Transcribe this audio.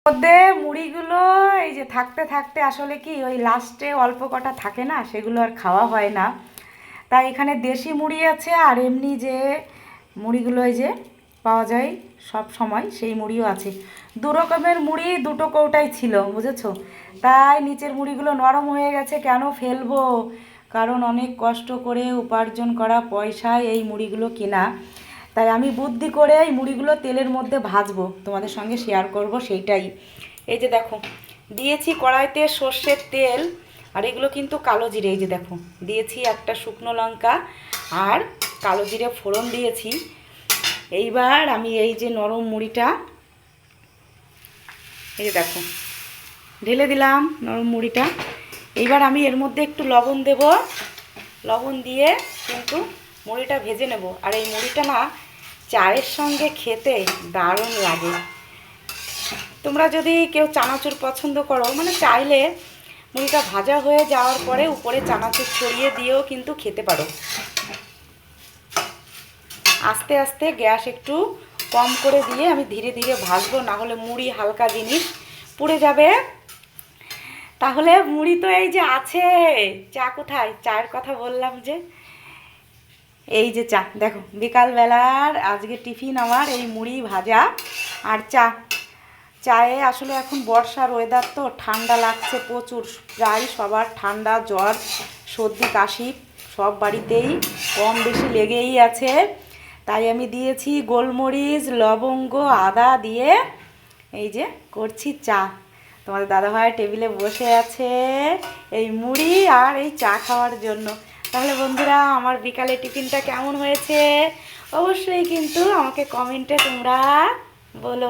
মধ্যে মুড়িগুলো এই যে থাকতে থাকতে আসলে কি ওই লাস্টে অল্প কটা থাকে না, সেগুলো আর খাওয়া হয় না। তাই এখানে দেশি মুড়ি আছে, আর এমনি যে মুড়িগুলো এই যে পাওয়া যায় সব সময়, সেই মুড়িও আছে। দু রকমের মুড়ি দুটো কৌটাই ছিল, বুঝেছো? তাই নিচের মুড়িগুলো নরম হয়ে গেছে, কেন ফেলবো, কারণ অনেক কষ্ট করে উপার্জন করা পয়সায় এই মুড়িগুলো কেনা। তাই আমি বুদ্ধি করে এই মুড়িগুলো তেলের মধ্যে ভাজবো, তোমাদের সঙ্গে শেয়ার করব সেইটাই। এই যে দেখো, দিয়েছি কড়াইতে সর্ষের তেল, আর এগুলো কিন্তু কালো জিরে। এই যে দেখো, দিয়েছি একটা শুকনো লঙ্কা আর কালো জিরে ফোড়ন দিয়েছি। এইবার আমি এই যে নরম মুড়িটা, এই যে দেখো ঢেলে দিলাম নরম মুড়িটা। এইবার আমি এর মধ্যে একটু লবণ দেব, লবণ দিয়ে কিন্তু মুড়িটা ভেজে নেব। আর এই মুড়িটা না চায়ের সঙ্গে খেতে দারুণ লাগে। তোমরা যদি কেউ চানাচুর পছন্দ করো, মানে চাইলে মুড়িটা ভাজা হয়ে যাওয়ার পরে উপরে চানাচুর ছড়িয়ে দিয়েও কিন্তু খেতে পারো। আস্তে আস্তে গ্যাস একটু কম করে দিয়ে আমি ধীরে ধীরে ভাজবো, না হলে মুড়ি হালকা জিনিস পুড়ে যাবে। তাহলে মুড়ি তো এই যে আছে, চা কোথায়? চায়ের কথা বললাম যে, এই যে চা দেখো, বিকালবেলার আজকে টিফিন আমার এই মুড়ি ভাজা আর চা। চায়ে আসলে এখন বর্ষার ওয়েদার তো, ঠান্ডা লাগছে প্রচুর, প্রায় সবার ঠান্ডা জ্বর সর্দি কাশি সব বাড়িতেই কম বেশি লেগেই আছে। তাই আমি দিয়েছি গোলমরিচ লবঙ্গ আদা দিয়ে এই যে করছি চা। তোমাদের দাদাভাই টেবিলে বসে আছে এই মুড়ি আর এই চা খাওয়ার জন্য। তাহলে বন্ধুরা, আমার বিকালে টিফিনটা কেমন হয়েছে অবশ্যই কিন্তু আমাকে কমেন্টে তোমরা বলো।